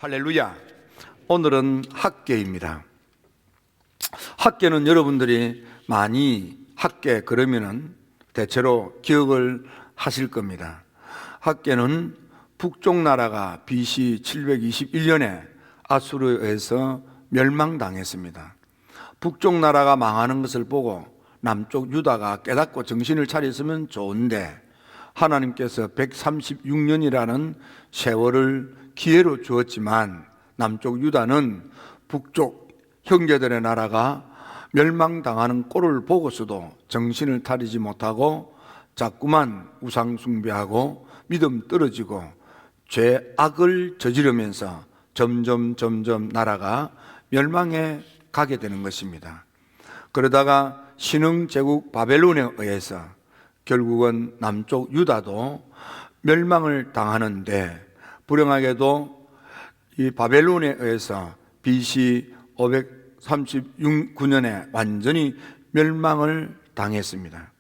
할렐루야. 오늘은 학계입니다. 학계는 여러분들이 많이 학계 그러면은 대체로 기억을 하실 겁니다. 학계는 북쪽 나라가 BC 721년에 아수르에 의해서 멸망당했습니다. 북쪽 나라가 망하는 것을 보고 남쪽 유다가 깨닫고 정신을 차렸으면 좋은데 하나님께서 136년이라는 세월을 기회로 주었지만 남쪽 유다는 북쪽 형제들의 나라가 멸망당하는 꼴을 보고서도 정신을 차리지 못하고 자꾸만 우상 숭배하고 믿음 떨어지고 죄악을 저지르면서 점점 나라가 멸망해 가게 되는 것입니다. 그러다가 신흥제국 바벨론에 의해서 결국은 남쪽 유다도 멸망을 당하는데, 불행하게도 이 바벨론에 의해서 BC 539년에 완전히 멸망을 당했습니다.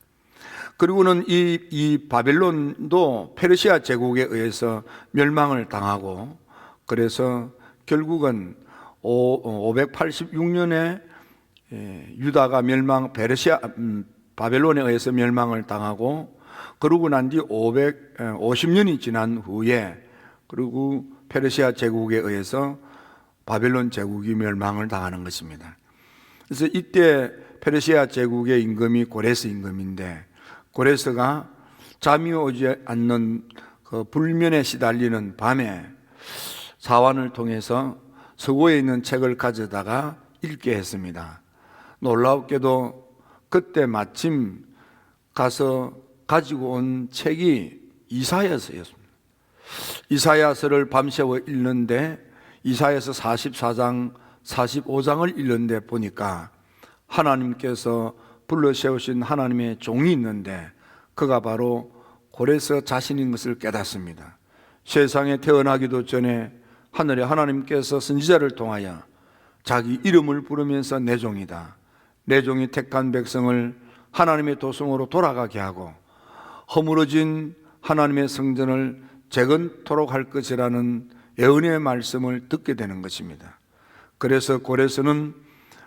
그리고는 이 바벨론도 페르시아 제국에 의해서 멸망을 당하고, 그래서 결국은 586년에 유다가 바벨론에 의해서 멸망을 당하고, 그러고 난 뒤 550년이 지난 후에 그리고 페르시아 제국에 의해서 바벨론 제국이 멸망을 당하는 것입니다. 그래서 이때 페르시아 제국의 임금이 고레스 임금인데, 고레스가 잠이 오지 않는 그 불면에 시달리는 밤에 사환을 통해서 서고에 있는 책을 가져다가 읽게 했습니다. 놀랍게도 그때 마침 가서 가지고 온 책이 이사야서였습니다. 이사야서를 밤새워 읽는데, 이사야서 44장, 45장을 읽는데 보니까 하나님께서 불러 세우신 하나님의 종이 있는데 그가 바로 고레스 자신인 것을 깨닫습니다. 세상에 태어나기도 전에 하늘에 하나님께서 선지자를 통하여 자기 이름을 부르면서 내 종이다, 내 종이 택한 백성을 하나님의 도성으로 돌아가게 하고 허물어진 하나님의 성전을 재건토록 할 것이라는 예언의 말씀을 듣게 되는 것입니다. 그래서 고레스는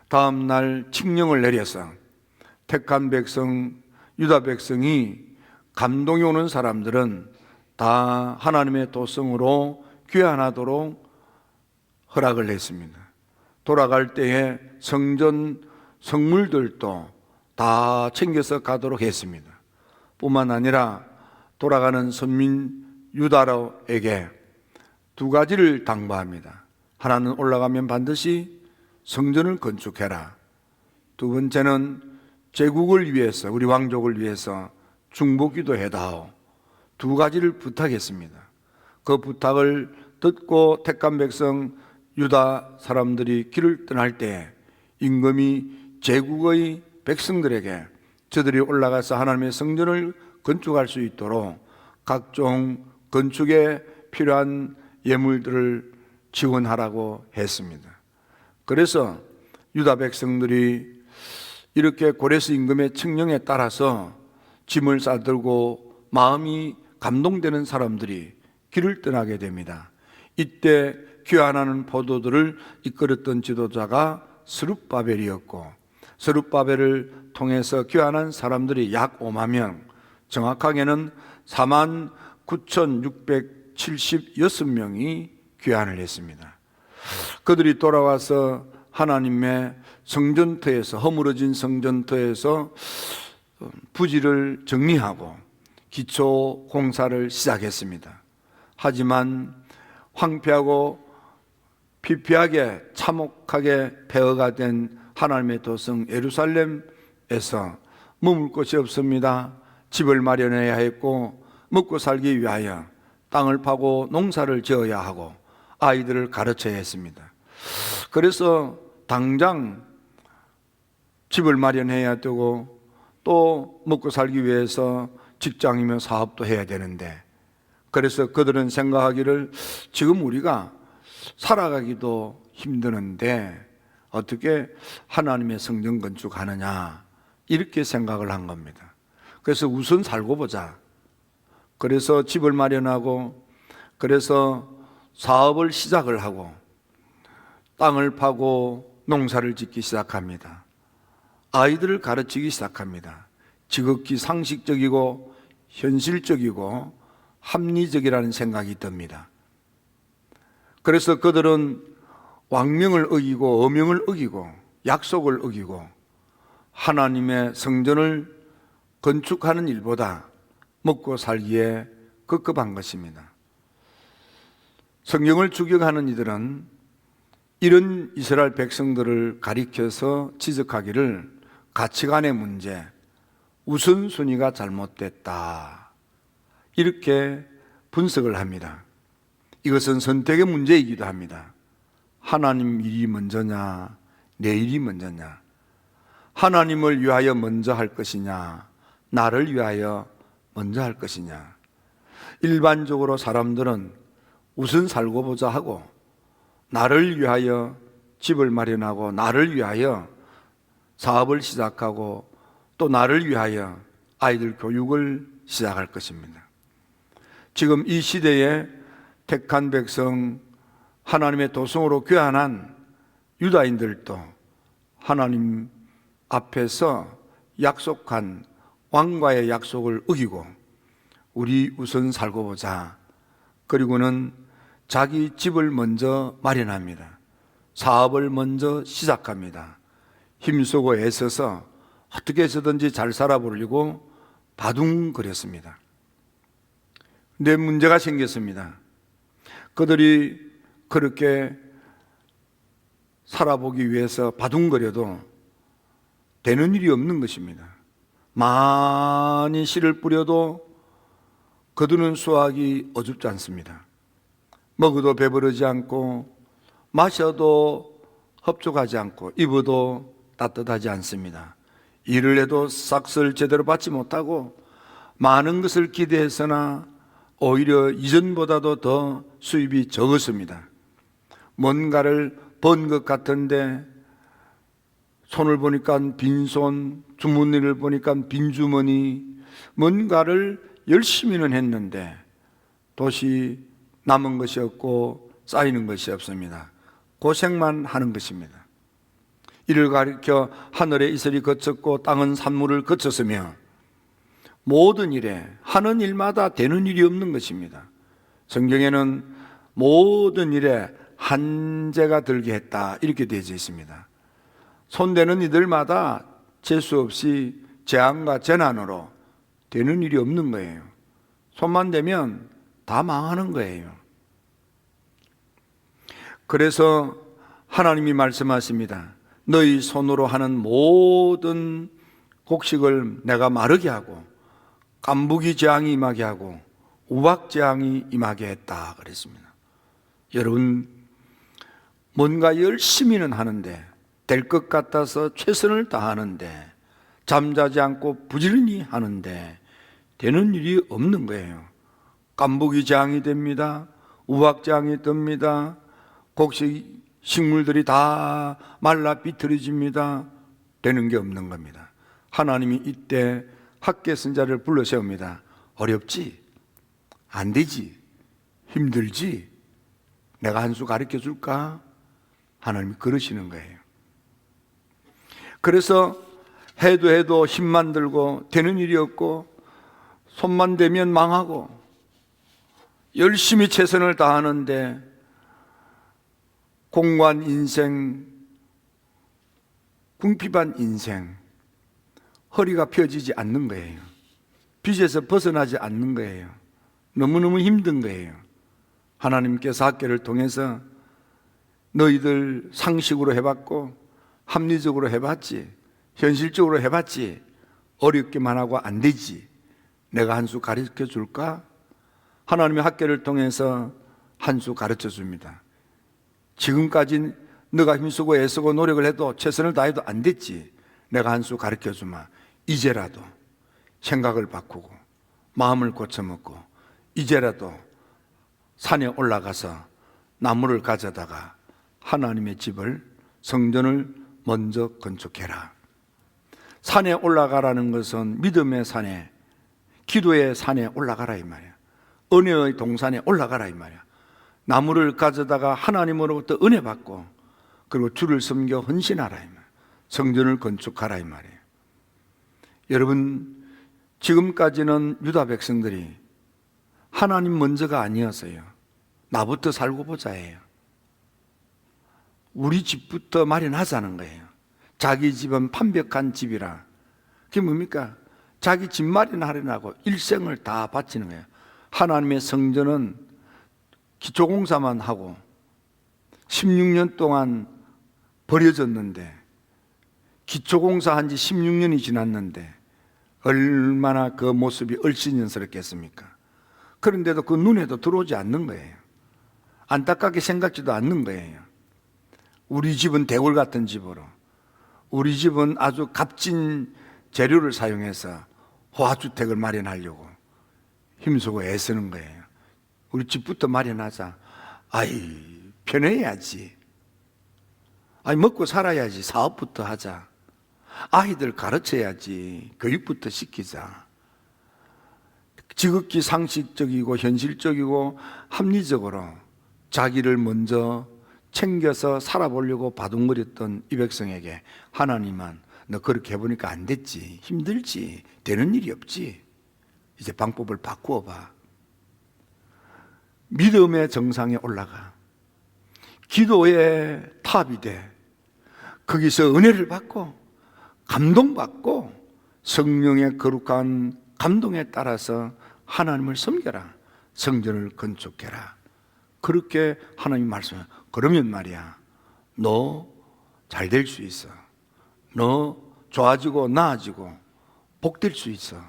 다음 날 칙령을 내려서 택한 백성, 유다 백성이 감동이 오는 사람들은 다 하나님의 도성으로 귀환하도록 허락을 했습니다. 돌아갈 때에 성전 성물들도 다 챙겨서 가도록 했습니다. 뿐만 아니라 돌아가는 선민 유다로에게 두 가지를 당부합니다. 하나는 올라가면 반드시 성전을 건축해라. 두 번째는 제국을 위해서, 우리 왕족을 위해서 중보기도 해다오. 두 가지를 부탁했습니다. 그 부탁을 듣고 택한 백성 유다 사람들이 길을 떠날 때 임금이 제국의 백성들에게 저들이 올라가서 하나님의 성전을 건축할 수 있도록 각종 건축에 필요한 예물들을 지원하라고 했습니다. 그래서 유다 백성들이 이렇게 고레스 임금의 칙령에 따라서 짐을 싸들고 마음이 감동되는 사람들이 길을 떠나게 됩니다. 이때 귀환하는 포도들을 이끌었던 지도자가 스룹바벨이었고, 스룹바벨을 통해서 귀환한 사람들이 약 5만 명, 정확하게는 49,676명이 귀환을 했습니다. 그들이 돌아와서 하나님의 성전터에서, 허물어진 성전터에서 부지를 정리하고 기초 공사를 시작했습니다. 하지만 황폐하고 피폐하게 참혹하게 폐허가 된 하나님의 도성 예루살렘에서 머물 곳이 없습니다. 집을 마련해야 했고, 먹고 살기 위하여 땅을 파고 농사를 지어야 하고 아이들을 가르쳐야 했습니다. 그래서 당장 집을 마련해야 되고 또 먹고 살기 위해서 직장이며 사업도 해야 되는데, 그래서 그들은 생각하기를 지금 우리가 살아가기도 힘드는데 어떻게 하나님의 성전 건축하느냐, 이렇게 생각을 한 겁니다. 그래서 우선 살고 보자. 그래서 집을 마련하고, 그래서 사업을 시작을 하고 땅을 파고 농사를 짓기 시작합니다. 아이들을 가르치기 시작합니다. 지극히 상식적이고 현실적이고 합리적이라는 생각이 듭니다. 그래서 그들은 왕명을 어기고 어명을 어기고 약속을 어기고 하나님의 성전을 건축하는 일보다 먹고 살기에 급급한 것입니다. 성경을 추격하는 이들은 이런 이스라엘 백성들을 가리켜서 지적하기를 가치관의 문제, 우선순위가 잘못됐다, 이렇게 분석을 합니다. 이것은 선택의 문제이기도 합니다. 하나님 일이 먼저냐, 내 일이 먼저냐, 하나님을 위하여 먼저 할 것이냐, 나를 위하여 먼저 할 것이냐. 일반적으로 사람들은 우선 살고 보자 하고 나를 위하여 집을 마련하고 나를 위하여 사업을 시작하고 또 나를 위하여 아이들 교육을 시작할 것입니다. 지금 이 시대에 택한 백성, 하나님의 도성으로 귀환한 유다인들도 하나님 앞에서 약속한 왕과의 약속을 어기고 우리 우선 살고 보자, 그리고는 자기 집을 먼저 마련합니다. 사업을 먼저 시작합니다. 힘쓰고 애써서 어떻게 해서든지 잘 살아보려고 바둥거렸습니다. 근데 문제가 생겼습니다. 그들이 그렇게 살아보기 위해서 바둥거려도 되는 일이 없는 것입니다. 많이 씨를 뿌려도 거두는 수확이 어줍지 않습니다. 먹어도 배부르지 않고 마셔도 흡족하지 않고 입어도 따뜻하지 않습니다. 일을 해도 싹을 제대로 받지 못하고 많은 것을 기대했으나 오히려 이전보다도 더 수입이 적었습니다. 뭔가를 번 것 같은데 손을 보니까 빈손, 주머니를 보니까 빈주머니, 뭔가를 열심히는 했는데 도시 남은 것이 없고 쌓이는 것이 없습니다. 고생만 하는 것입니다. 이를 가리켜 하늘의 이슬이 거쳤고 땅은 산물을 거쳤으며 모든 일에 하는 일마다 되는 일이 없는 것입니다. 성경에는 모든 일에 한재가 들게 했다, 이렇게 되어 있습니다. 손대는 이들마다 재수 없이 재앙과 재난으로 되는 일이 없는 거예요. 손만 대면 다 망하는 거예요. 그래서 하나님이 말씀하십니다. 너희 손으로 하는 모든 곡식을 내가 마르게 하고 깐부기 재앙이 임하게 하고 우박 재앙이 임하게 했다 그랬습니다. 여러분, 뭔가 열심히는 하는데 될 것 같아서 최선을 다하는데 잠자지 않고 부지런히 하는데 되는 일이 없는 거예요. 깐부기 재앙이 됩니다. 우박 재앙이 뜹니다. 곡식 식물들이 다 말라 비틀어집니다. 되는 게 없는 겁니다. 하나님이 이때 학계 선자를 불러 세웁니다. 어렵지? 안 되지? 힘들지? 내가 한 수 가르쳐 줄까? 하나님이 그러시는 거예요. 그래서 해도 힘만 들고 되는 일이 없고 손만 대면 망하고 열심히 최선을 다하는데 공고한 인생, 궁핍한 인생, 허리가 펴지지 않는 거예요. 빚에서 벗어나지 않는 거예요. 너무너무 힘든 거예요. 하나님께서 학계를 통해서 너희들 상식으로 해봤고 합리적으로 해봤지, 현실적으로 해봤지, 어렵기만 하고 안 되지, 내가 한 수 가르쳐 줄까? 하나님의 학계를 통해서 한 수 가르쳐 줍니다. 지금까지 너가 힘쓰고 애쓰고 노력을 해도 최선을 다해도 안 됐지, 내가 한 수 가르쳐 주마. 이제라도 생각을 바꾸고 마음을 고쳐먹고 이제라도 산에 올라가서 나무를 가져다가 하나님의 집을, 성전을 먼저 건축해라. 산에 올라가라는 것은 믿음의 산에, 기도의 산에 올라가라 이 말이야. 은혜의 동산에 올라가라 이 말이야. 나무를 가져다가 하나님으로부터 은혜 받고 그리고 주를 섬겨 헌신하라 이 말. 성전을 건축하라 이 말이에요. 여러분, 지금까지는 유다 백성들이 하나님 먼저가 아니었어요. 나부터 살고 보자예요. 우리 집부터 마련하자는 거예요. 자기 집은 판벽한 집이라. 그게 뭡니까? 자기 집 마련하려고 일생을 다 바치는 거예요. 하나님의 성전은 기초공사만 하고 16년 동안 버려졌는데, 기초공사 한 지 16년이 지났는데 얼마나 그 모습이 얼씬연스럽겠습니까? 그런데도 그 눈에도 들어오지 않는 거예요. 안타깝게 생각지도 않는 거예요. 우리 집은 대골 같은 집으로, 우리 집은 아주 값진 재료를 사용해서 호화주택을 마련하려고 힘쓰고 애쓰는 거예요. 우리 집부터 마련하자. 아이, 편해야지. 아니, 먹고 살아야지. 사업부터 하자. 아이들 가르쳐야지. 교육부터 시키자. 지극히 상식적이고 현실적이고 합리적으로 자기를 먼저 챙겨서 살아보려고 바둥거렸던 이 백성에게 하나님은 너 그렇게 해보니까 안 됐지. 힘들지. 되는 일이 없지. 이제 방법을 바꾸어 봐. 믿음의 정상에 올라가. 기도의 탑이 돼. 거기서 은혜를 받고 감동받고 성령의 거룩한 감동에 따라서 하나님을 섬겨라. 성전을 건축해라. 그렇게 하나님 말씀해요. 그러면 말이야, 너 잘 될 수 있어. 너 좋아지고 나아지고 복될 수 있어.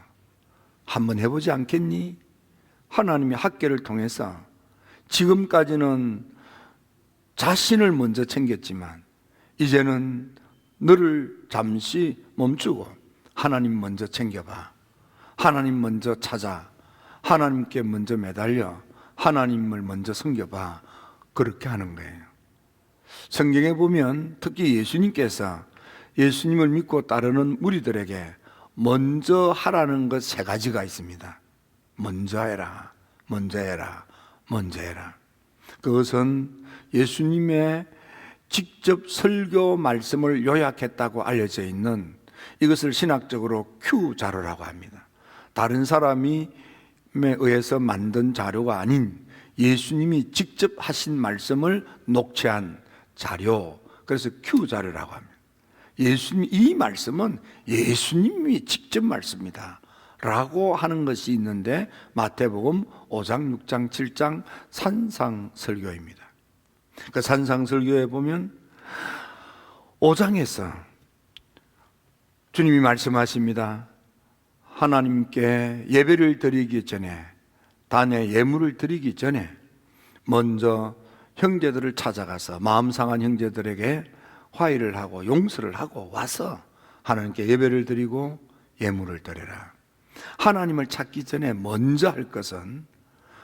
한번 해보지 않겠니? 하나님의 학계를 통해서 지금까지는 자신을 먼저 챙겼지만 이제는 너를 잠시 멈추고 하나님 먼저 챙겨봐. 하나님 먼저 찾아. 하나님께 먼저 매달려 하나님을 먼저 섬겨봐. 그렇게 하는 거예요. 성경에 보면 특히 예수님께서 예수님을 믿고 따르는 무리들에게 먼저 하라는 것 3가지가 있습니다. 먼저 해라, 먼저 해라, 먼저 해라. 그것은 예수님의 직접 설교 말씀을 요약했다고 알려져 있는, 이것을 신학적으로 Q 자료라고 합니다. 다른 사람에 의해서 만든 자료가 아닌 예수님이 직접 하신 말씀을 녹취한 자료, 그래서 Q 자료라고 합니다. 예수님, 이 말씀은 예수님이 직접 말씀이다 라고 하는 것이 있는데, 마태복음 5장, 6장, 7장 산상설교입니다. 그 산상설교에 보면 5장에서 주님이 말씀하십니다. 하나님께 예배를 드리기 전에, 단에 예물을 드리기 전에 먼저 형제들을 찾아가서 마음 상한 형제들에게 화해를 하고 용서를 하고 와서 하나님께 예배를 드리고 예물을 드려라. 하나님을 찾기 전에 먼저 할 것은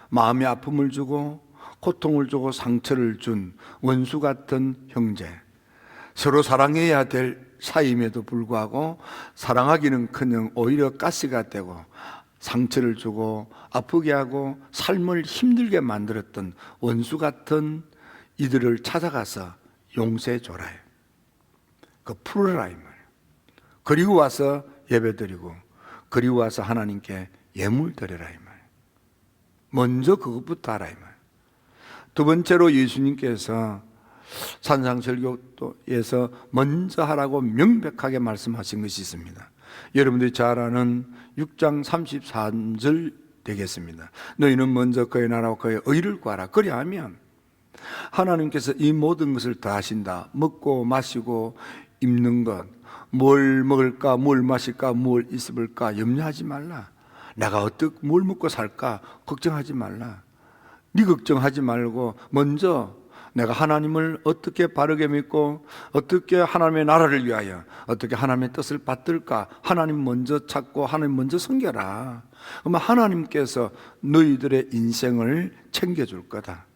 마음의 아픔을 주고 고통을 주고 상처를 준 원수 같은 형제, 서로 사랑해야 될 사이임에도 불구하고 사랑하기는커녕 오히려 가시가 되고 상처를 주고 아프게 하고 삶을 힘들게 만들었던 원수 같은 이들을 찾아가서 용서해 줘라. 그 풀어라 이 말이에요. 그리고 와서 예배드리고 그리고 와서 하나님께 예물 드려라 이 말이에요. 먼저 그것부터 하라 이 말이에요. 두 번째로 예수님께서 산상설교에서 먼저 하라고 명백하게 말씀하신 것이 있습니다. 여러분들이 잘 아는 6장 33절 되겠습니다. 너희는 먼저 그의 나라와 그의 의를 구하라. 그리하면 하나님께서 이 모든 것을 다 하신다. 먹고 마시고 입는 것, 뭘 먹을까, 뭘 마실까, 뭘 입을까 염려하지 말라. 내가 어떻게 뭘 먹고 살까 걱정하지 말라. 네 걱정하지 말고 먼저 내가 하나님을 어떻게 바르게 믿고 어떻게 하나님의 나라를 위하여 어떻게 하나님의 뜻을 받들까, 하나님 먼저 찾고 하나님 먼저 섬겨라. 그러면 하나님께서 너희들의 인생을 챙겨줄 거다.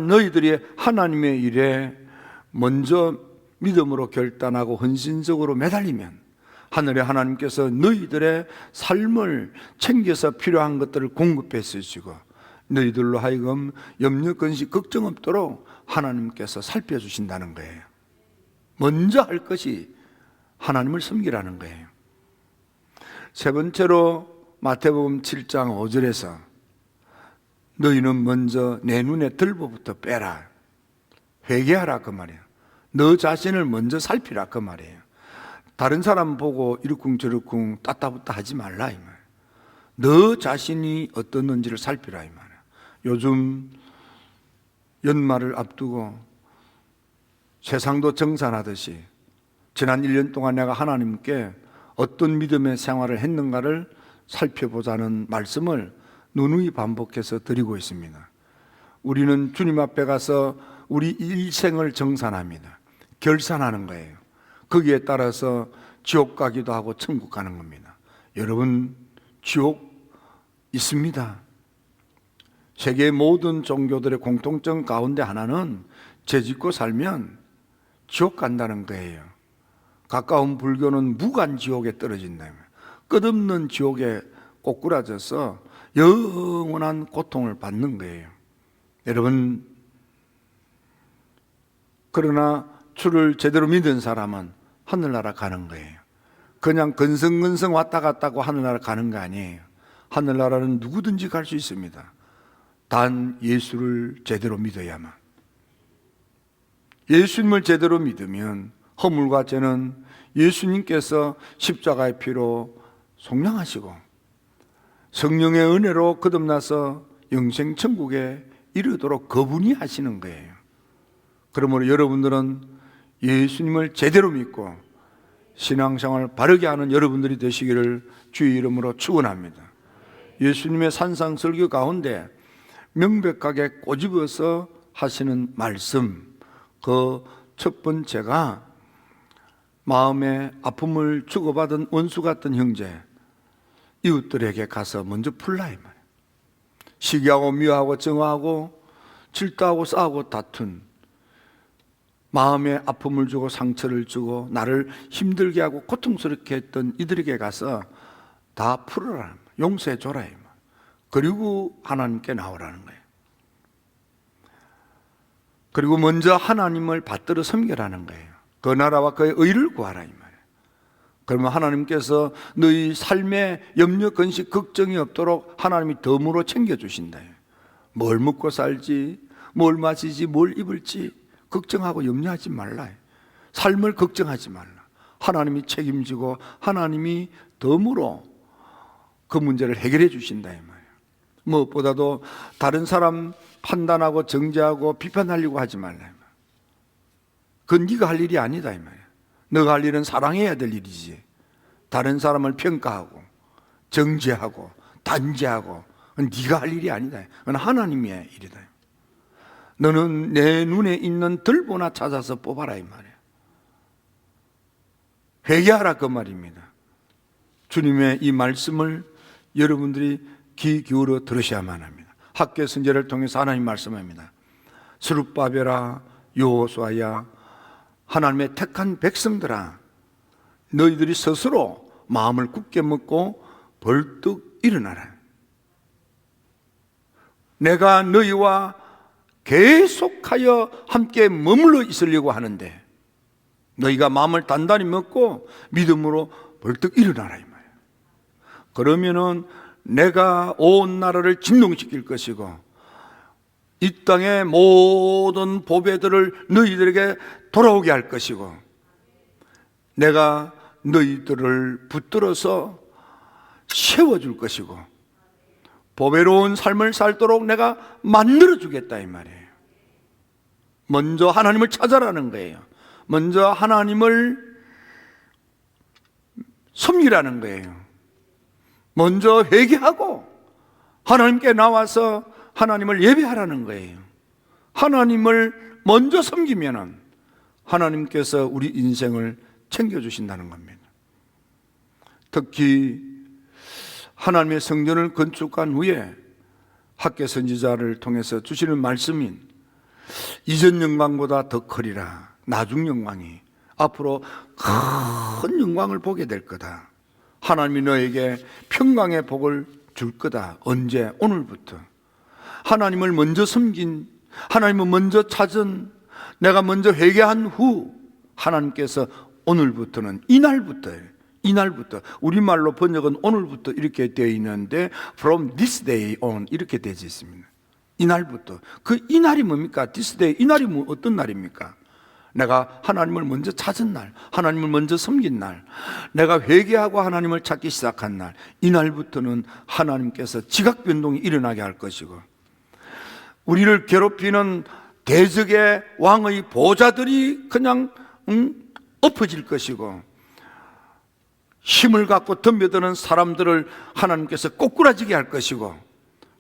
너희들이 하나님의 일에 먼저 믿음으로 결단하고 헌신적으로 매달리면 하늘의 하나님께서 너희들의 삶을 챙겨서 필요한 것들을 공급해 주시고 너희들로 하여금 염려, 근심, 걱정 없도록 하나님께서 살펴주신다는 거예요. 먼저 할 것이 하나님을 섬기라는 거예요. 세 번째로 마태복음 7장 5절에서 너희는 먼저 내 눈에 들보부터 빼라, 회개하라 그 말이에요. 너 자신을 먼저 살피라 그 말이에요. 다른 사람 보고 이러쿵저러쿵 따따붙다 하지 말라 이 말이에요. 너 자신이 어떻는지를 살피라 이 말이에요. 요즘 연말을 앞두고 세상도 정산하듯이 지난 1년 동안 내가 하나님께 어떤 믿음의 생활을 했는가를 살펴보자는 말씀을 누누이 반복해서 드리고 있습니다. 우리는 주님 앞에 가서 우리 일생을 정산합니다. 결산하는 거예요. 거기에 따라서 지옥 가기도 하고 천국 가는 겁니다. 여러분, 지옥 있습니다. 세계 모든 종교들의 공통점 가운데 하나는 죄 짓고 살면 지옥 간다는 거예요. 가까운 불교는 무간지옥에 떨어진다며, 끝없는 지옥에 꼬꾸라져서 영원한 고통을 받는 거예요. 여러분, 그러나 주를 제대로 믿은 사람은 하늘나라 가는 거예요. 그냥 건성건성 왔다 갔다 하고 하늘나라 가는 거 아니에요. 하늘나라는 누구든지 갈 수 있습니다. 단 예수를 제대로 믿어야만. 예수님을 제대로 믿으면 허물과 죄는 예수님께서 십자가의 피로 속량하시고 성령의 은혜로 거듭나서 영생 천국에 이르도록 그분이 하시는 거예요. 그러므로 여러분들은 예수님을 제대로 믿고 신앙생활을 바르게 하는 여러분들이 되시기를 주의 이름으로 축원합니다. 예수님의 산상설교 가운데 명백하게 꼬집어서 하시는 말씀, 그 첫 번째가 마음에 아픔을 주고받은 원수 같은 형제, 이웃들에게 가서 먼저 풀라 이 말이에요. 시기하고 미워하고 정하고 질투하고 싸우고 다툰, 마음에 아픔을 주고 상처를 주고 나를 힘들게 하고 고통스럽게 했던 이들에게 가서 다 풀어라, 용서해 줘라 이 말이에요. 그리고 하나님께 나오라는 거예요. 그리고 먼저 하나님을 받들어 섬기라는 거예요. 그 나라와 그의 의를 구하라 이 말이에요. 그러면 하나님께서 너희 삶에 염려, 근심, 걱정이 없도록 하나님이 덤으로 챙겨주신다. 뭘 먹고 살지, 뭘 마시지, 뭘 입을지 걱정하고 염려하지 말라. 삶을 걱정하지 말라. 하나님이 책임지고 하나님이 덤으로 그 문제를 해결해 주신다 이 말이에요. 무엇보다도 다른 사람 판단하고 정죄하고 비판하려고 하지 말라 이 말이에요. 그건 네가 할 일이 아니다 이 말이에요. 너가 할 일은 사랑해야 될 일이지. 다른 사람을 평가하고 정죄하고 단죄하고 그건 네가 할 일이 아니다. 그건 하나님의 일이다. 너는 내 눈에 있는 들보나 찾아서 뽑아라 이 말이에요. 회개하라 그 말입니다. 주님의 이 말씀을 여러분들이 귀 기울여 들으셔야만 합니다. 학교 선제를 통해서 하나님 말씀합니다. 스룹바벨아, 여호수아야, 하나님의 택한 백성들아, 너희들이 스스로 마음을 굳게 먹고 벌떡 일어나라. 내가 너희와 계속하여 함께 머물러 있으려고 하는데 너희가 마음을 단단히 먹고 믿음으로 벌떡 일어나라 이 말이에요. 그러면은 내가 온 나라를 진동시킬 것이고 이 땅의 모든 보배들을 너희들에게 돌아오게 할 것이고 내가 너희들을 붙들어서 세워줄 것이고 보배로운 삶을 살도록 내가 만들어주겠다 이 말이에요. 먼저 하나님을 찾아라는 거예요. 먼저 하나님을 섬기라는 거예요. 먼저 회개하고 하나님께 나와서 하나님을 예배하라는 거예요. 하나님을 먼저 섬기면은 하나님께서 우리 인생을 챙겨주신다는 겁니다. 특히 하나님의 성전을 건축한 후에 학개 선지자를 통해서 주시는 말씀인 이전 영광보다 더 커리라. 나중 영광이 앞으로 큰 영광을 보게 될 거다. 하나님이 너에게 평강의 복을 줄 거다. 언제? 오늘부터. 하나님을 먼저 섬긴, 하나님을 먼저 찾은, 내가 먼저 회개한 후 하나님께서 오늘부터는, 이날부터 우리말로 번역은 오늘부터 이렇게 되어 있는데 from this day on 이렇게 되어 있습니다. 이날부터. 그 이날이 뭡니까? this day, 이날이 어떤 날입니까? 내가 하나님을 먼저 찾은 날, 하나님을 먼저 섬긴 날, 내가 회개하고 하나님을 찾기 시작한 날, 이날부터는 하나님께서 지각 변동이 일어나게 할 것이고, 우리를 괴롭히는 대적의 왕의 보좌들이 그냥 엎어질 것이고, 힘을 갖고 덤벼드는 사람들을 하나님께서 꼬꾸라지게 할 것이고,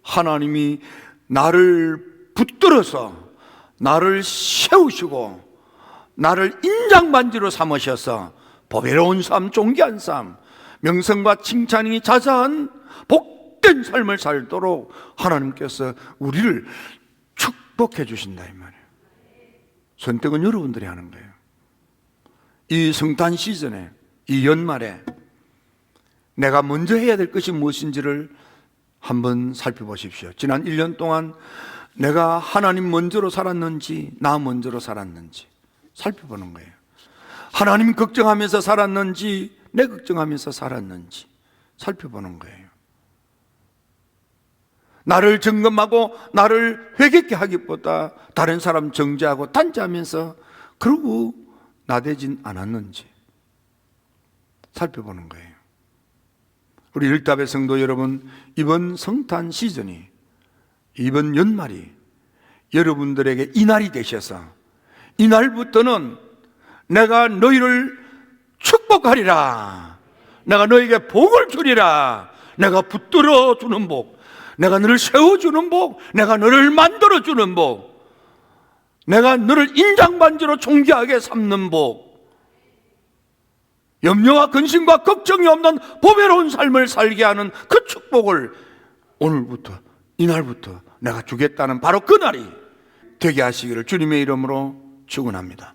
하나님이 나를 붙들어서 나를 세우시고 나를 인장반지로 삼으셔서 보배로운 삶, 존귀한 삶, 명성과 칭찬이 자자한 복된 삶을 살도록 하나님께서 우리를 축복해 주신다 이 말이에요. 선택은 여러분들이 하는 거예요. 이 성탄 시즌에, 이 연말에 내가 먼저 해야 될 것이 무엇인지를 한번 살펴보십시오. 지난 1년 동안 내가 하나님 먼저로 살았는지, 나 먼저로 살았는지 살펴보는 거예요. 하나님 걱정하면서 살았는지, 내 걱정하면서 살았는지 살펴보는 거예요. 나를 점검하고 나를 회개케 하기보다 다른 사람 정죄하고 단죄하면서 그러고 나대진 않았는지 살펴보는 거예요. 우리 일답의 성도 여러분, 이번 성탄 시즌이, 이번 연말이 여러분들에게 이날이 되셔서 이날부터는 내가 너희를 축복하리라, 내가 너에게 복을 주리라, 내가 붙들어 주는 복, 내가 너를 세워주는 복, 내가 너를 만들어주는 복, 내가 너를 인장반지로 존귀하게 삼는 복, 염려와 근심과 걱정이 없는 보배로운 삶을 살게 하는 그 축복을 오늘부터, 이날부터 내가 주겠다는 바로 그 날이 되게 하시기를 주님의 이름으로 축원합니다.